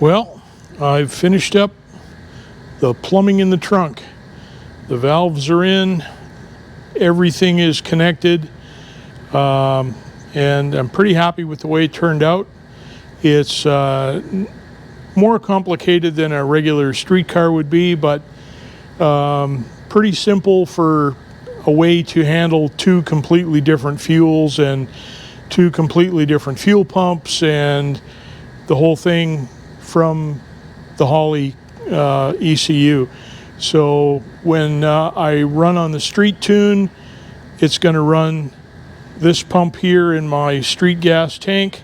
Well, I've finished up the plumbing in the trunk. The valves are in, everything is connected, and I'm pretty happy with the way it turned out. It's more complicated than a regular streetcar would be, but pretty simple for a way to handle two completely different fuels and two completely different fuel pumps and the whole thing from the Holley ECU. So when I run on the street tune, it's going to run this pump here in my street gas tank,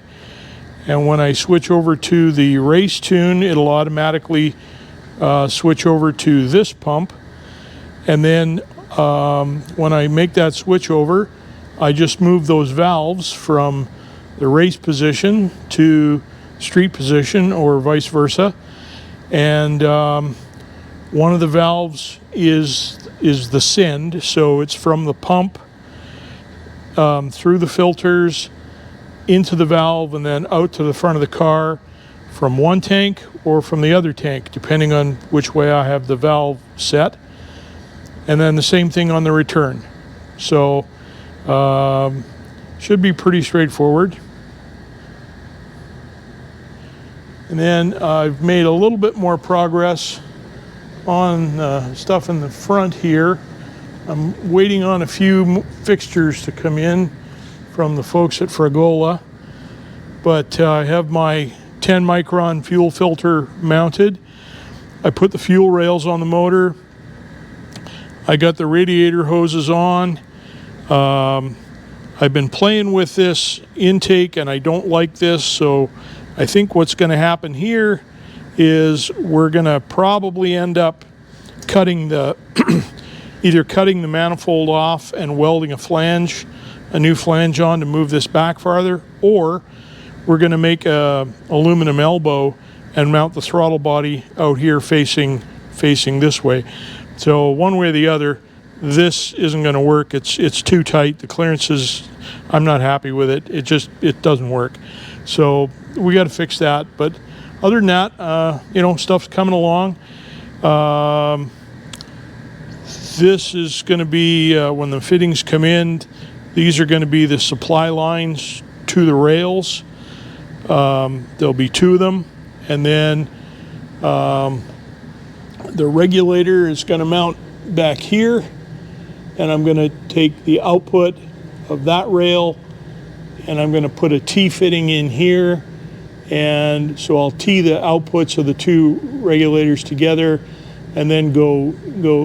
and when I switch over to the race tune, it'll automatically switch over to this pump. And then when I make that switch over, I just move those valves from the race position to street position or vice versa. And one of the valves is the send, so it's from the pump through the filters into the valve and then out to the front of the car from one tank or from the other tank, depending on which way I have the valve set. And then the same thing on the return. So should be pretty straightforward. And then I've made a little bit more progress on stuff in the front here. I'm waiting on a few fixtures to come in from the folks at Fragola, but I have my 10 micron fuel filter mounted. I put the fuel rails on the motor. I got the radiator hoses on. I've been playing with this intake and I don't like this, so I think what's going to happen here is we're going to probably end up cutting the either cutting the manifold off and welding a new flange on to move this back farther, or we're going to make a aluminum elbow and mount the throttle body out here facing this way. So one way or the other, this isn't going to work. It's too tight. The clearances, I'm not happy with it. It doesn't work. So we got to fix that. But other than that, stuff's coming along. This is going to be when the fittings come in. These are going to be the supply lines to the rails. There'll be two of them, and then the regulator is going to mount back here, and I'm going to take the output of that rail and I'm going to put a T-fitting in here, and so I'll T the outputs of the two regulators together and then go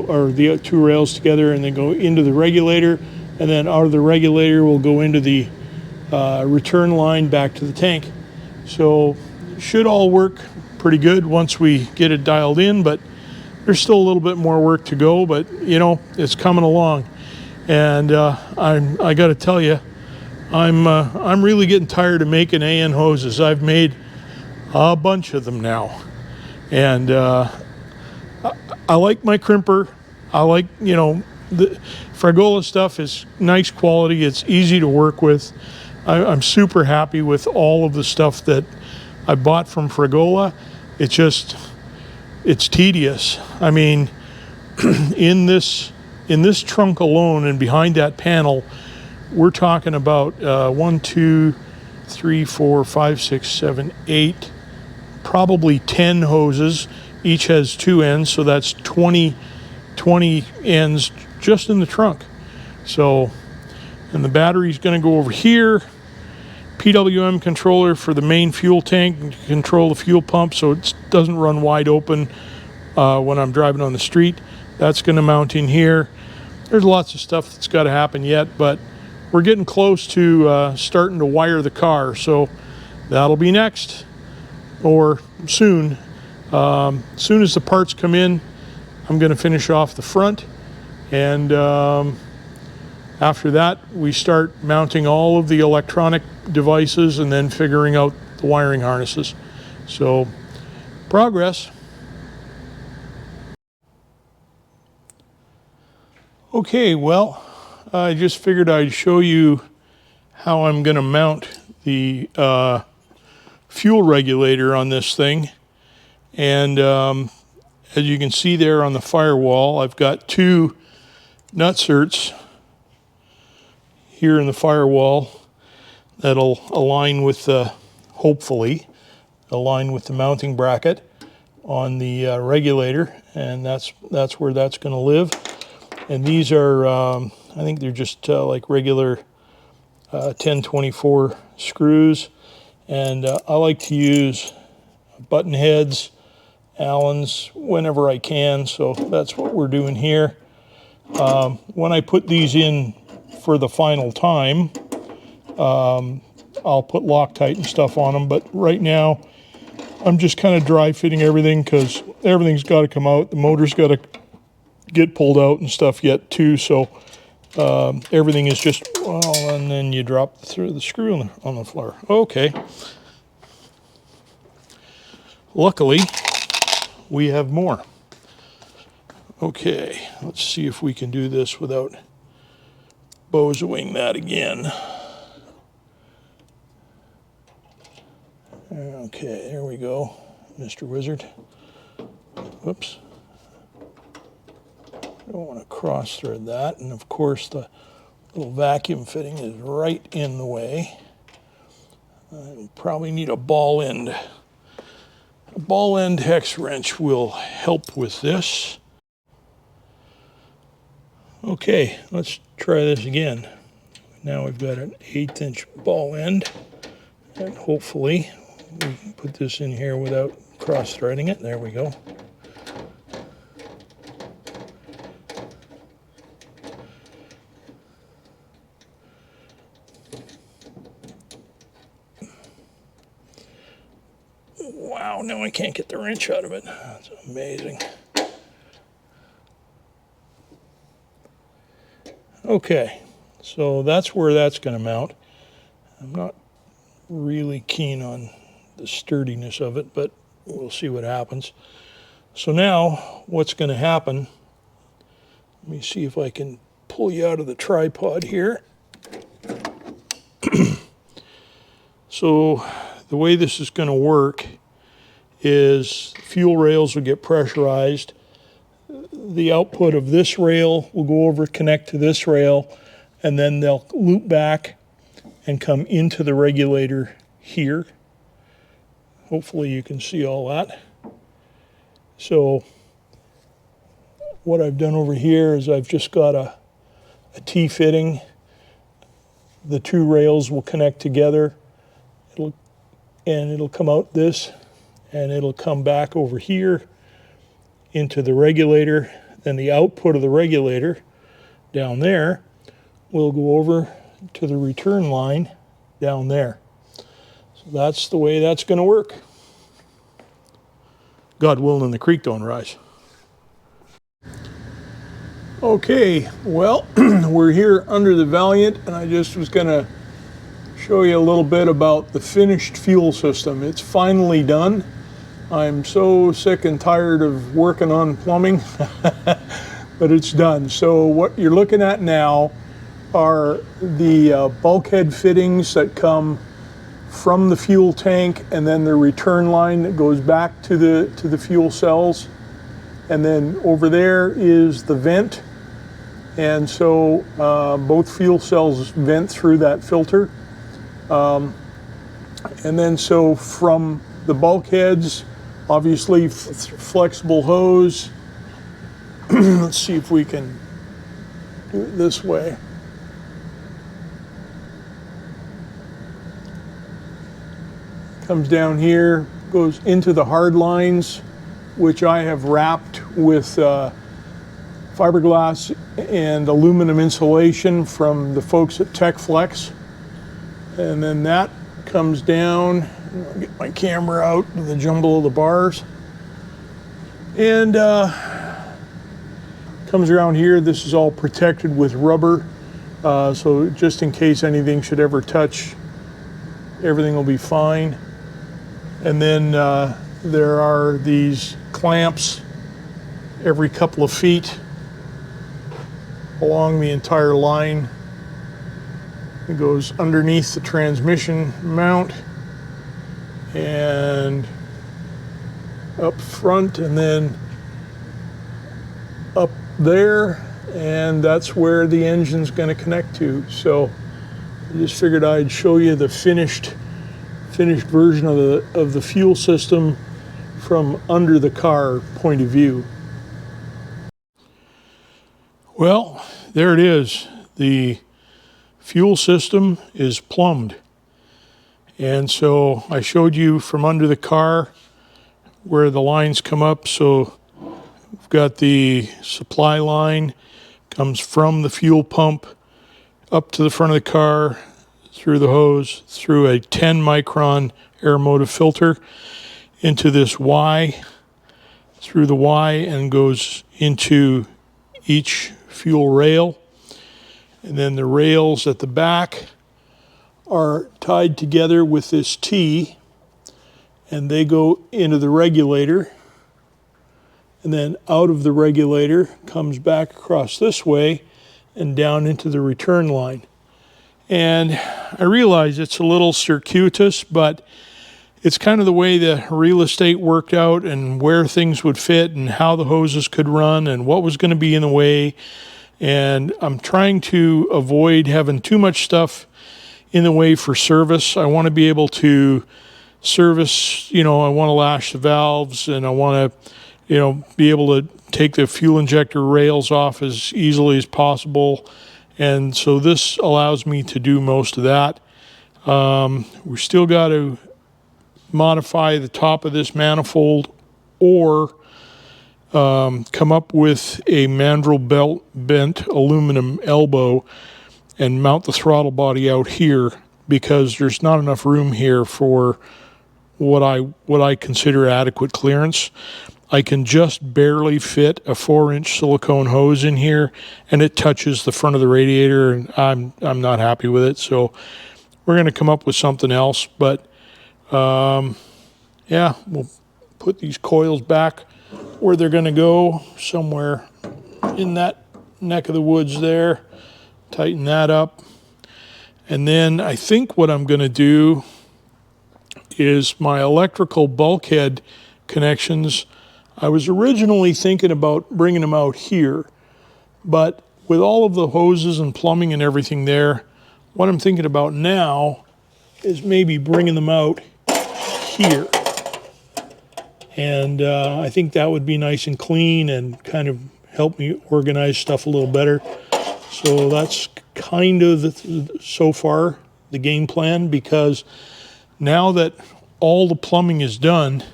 or the two rails together and then go into the regulator, and then out of the regulator will go into the return line back to the tank. So should all work pretty good once we get it dialed in, but there's still a little bit more work to go, but it's coming along. And I got to tell you, I'm really getting tired of making AN hoses. I've made a bunch of them now, and I like my crimper. I like the Fragola stuff is nice quality. It's easy to work with. I'm super happy with all of the stuff that I bought from Fragola. It's tedious. I mean, in this trunk alone and behind that panel, we're talking about 1, 2, 3, 4, 5, 6, 7, 8, probably 10 hoses. Each has 2 ends, so that's 20 ends just in the trunk. So, and the battery's going to go over here. PWM controller for the main fuel tank to control the fuel pump so it doesn't run wide open when I'm driving on the street. That's going to mount in here. There's lots of stuff that's got to happen yet, but we're getting close to starting to wire the car, so that'll be next, or soon. Soon as the parts come in, I'm going to finish off the front, and after that we start mounting all of the electronic devices and then figuring out the wiring harnesses. So progress. Okay, well, I just figured I'd show you how I'm going to mount the fuel regulator on this thing. And as you can see there on the firewall, I've got two nutserts here in the firewall that'll align with the, hopefully, align with the mounting bracket on the regulator, and that's where that's going to live. And these are, I think they're just like regular 1024 screws, and I like to use button heads, Allens, whenever I can, so that's what we're doing here. When I put these in for the final time, I'll put Loctite and stuff on them, but right now I'm just kind of dry fitting everything because everything's got to come out. The motor's got to get pulled out and stuff yet too, so everything is just, well, and then you drop through the screw on the floor. Okay. Luckily, we have more. Okay, let's see if we can do this without bozoing that again. Okay, there we go, Mr. Wizard. Whoops. I don't want to cross thread that, and of course the little vacuum fitting is right in the way. I'll probably need a ball end. A ball end hex wrench will help with this. Okay, let's try this again. Now we've got an 1/8 inch ball end, and hopefully we can put this in here without cross threading it. There we go. Wow, now I can't get the wrench out of it. That's amazing. Okay, so that's where that's going to mount. I'm not really keen on the sturdiness of it, but we'll see what happens. So now what's going to happen, let me see if I can pull you out of the tripod here. So the way this is going to work is fuel rails will get pressurized. The output of this rail will go over, connect to this rail, and then they'll loop back and come into the regulator here. Hopefully you can see all that. So what I've done over here is I've just got a T-fitting. The two rails will connect together. It'll come out this, and it'll come back over here into the regulator. Then the output of the regulator down there will go over to the return line down there. So that's the way that's going to work. God willing, the creek don't rise. Okay, well, we're here under the Valiant, and I just was going to show you a little bit about the finished fuel system. It's finally done. I'm so sick and tired of working on plumbing, but it's done. So what you're looking at now are the bulkhead fittings that come from the fuel tank, and then the return line that goes back to the fuel cells. And then over there is the vent. And so both fuel cells vent through that filter. And then so from the bulkheads, obviously flexible hose. Let's see if we can do it this way. Comes down here, goes into the hard lines, which I have wrapped with fiberglass and aluminum insulation from the folks at TechFlex. And then that comes down. I'll get my camera out of the jumble of the bars. And comes around here. This is all protected with rubber. So just in case anything should ever touch, everything will be fine. And then there are these clamps every couple of feet along the entire line. It goes underneath the transmission mount and up front and then up there, and that's where the engine's going to connect to. So I just figured I'd show you the finished version of the fuel system from under the car point of view. Well, there it is. The fuel system is plumbed. And so I showed you from under the car where the lines come up. So we've got the supply line, comes from the fuel pump up to the front of the car, through the hose, through a 10 micron aeromotive filter, into this Y, through the Y, and goes into each fuel rail. And then the rails at the back are tied together with this T, and they go into the regulator, and then out of the regulator comes back across this way and down into the return line. And I realize it's a little circuitous, but it's kind of the way the real estate worked out and where things would fit and how the hoses could run and what was going to be in the way. And I'm trying to avoid having too much stuff in the way for service. I want to be able to service, I want to lash the valves, and I want to, be able to take the fuel injector rails off as easily as possible. And so this allows me to do most of that. We still got to modify the top of this manifold, or come up with a mandrel belt bent aluminum elbow and mount the throttle body out here, because there's not enough room here for what I consider adequate clearance. I can just barely fit a 4-inch silicone hose in here, and it touches the front of the radiator, and I'm not happy with it. So we're going to come up with something else. But yeah, we'll put these coils back where they're going to go, somewhere in that neck of the woods there. Tighten that up. And then I think what I'm going to do is my electrical bulkhead connections. I was originally thinking about bringing them out here, but with all of the hoses and plumbing and everything there, what I'm thinking about now is maybe bringing them out here. And I think that would be nice and clean and kind of help me organize stuff a little better. So that's kind of so far the game plan, because now that all the plumbing is done,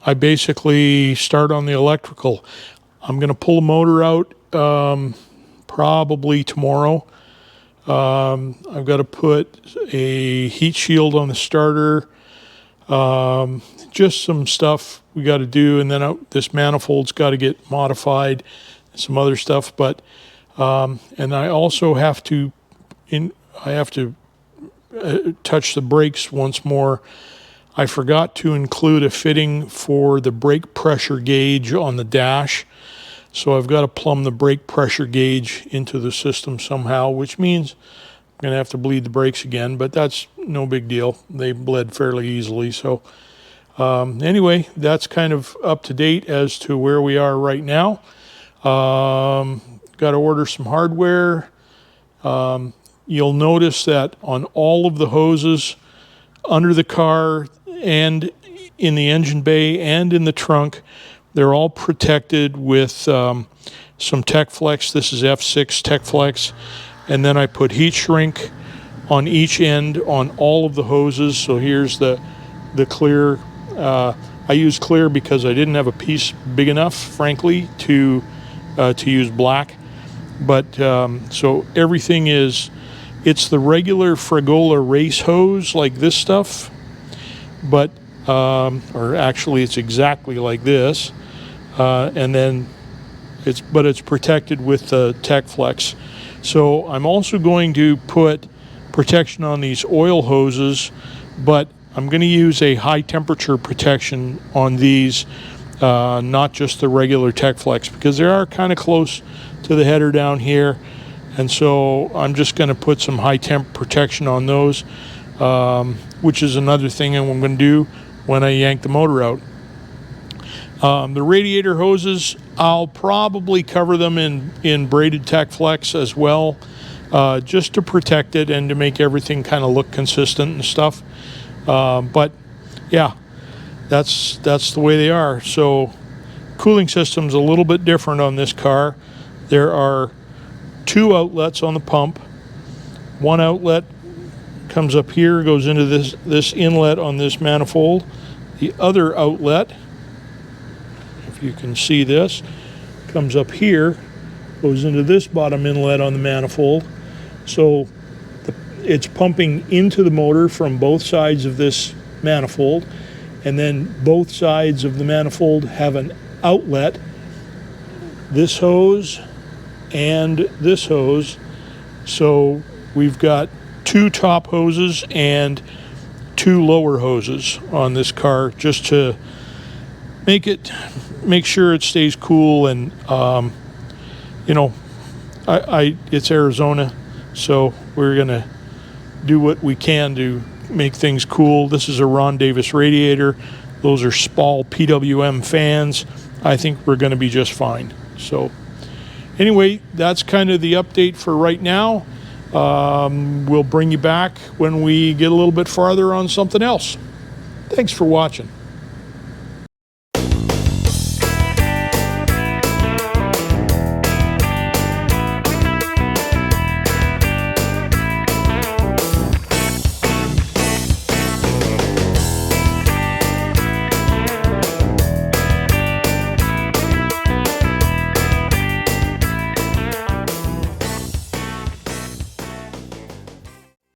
I basically start on the electrical. I'm going to pull a motor out probably tomorrow. I've got to put a heat shield on the starter. Just some stuff we got to do, and then this manifold's got to get modified, and some other stuff. But and I also have to touch the brakes once more. I forgot to include a fitting for the brake pressure gauge on the dash. So I've got to plumb the brake pressure gauge into the system somehow, which means I'm going to have to bleed the brakes again, but that's no big deal. They bled fairly easily. So anyway, that's kind of up to date as to where we are right now. Got to order some hardware. You'll notice that on all of the hoses under the car and in the engine bay and in the trunk, they're all protected with some TechFlex. This is F6 TechFlex. And then I put heat shrink on each end on all of the hoses. So here's the clear. I use clear because I didn't have a piece big enough, frankly, to use black. But so everything it's the regular Fragola race hose like this stuff, but or actually it's exactly like this, and then it's protected with the TechFlex. So I'm also going to put protection on these oil hoses, but I'm going to use a high temperature protection on these, not just the regular TechFlex, because they are kind of close to the header down here. And so I'm just going to put some high temp protection on those, which is another thing I'm going to do. when I yank the motor out. The radiator hoses, I'll probably cover them in braided Tech Flex as well, just to protect it and to make everything kind of look consistent and stuff. But yeah, that's the way they are. So cooling system's a little bit different on this car. There are 2 outlets on the pump. One outlet comes up here, goes into this inlet on this manifold. The other outlet, if you can see this, comes up here, goes into this bottom inlet on the manifold. So it's pumping into the motor from both sides of this manifold, and then both sides of the manifold have an outlet, this hose and this hose. So we've got 2 top hoses and 2 lower hoses on this car, just to make sure it stays cool. And you know, it's Arizona, so we're gonna do what we can to make things cool. This is a Ron Davis radiator. Those are Spall PWM fans. I think we're going to be just fine. So anyway, that's kind of the update for right now. We'll bring you back when we get a little bit farther on something else. Thanks for watching.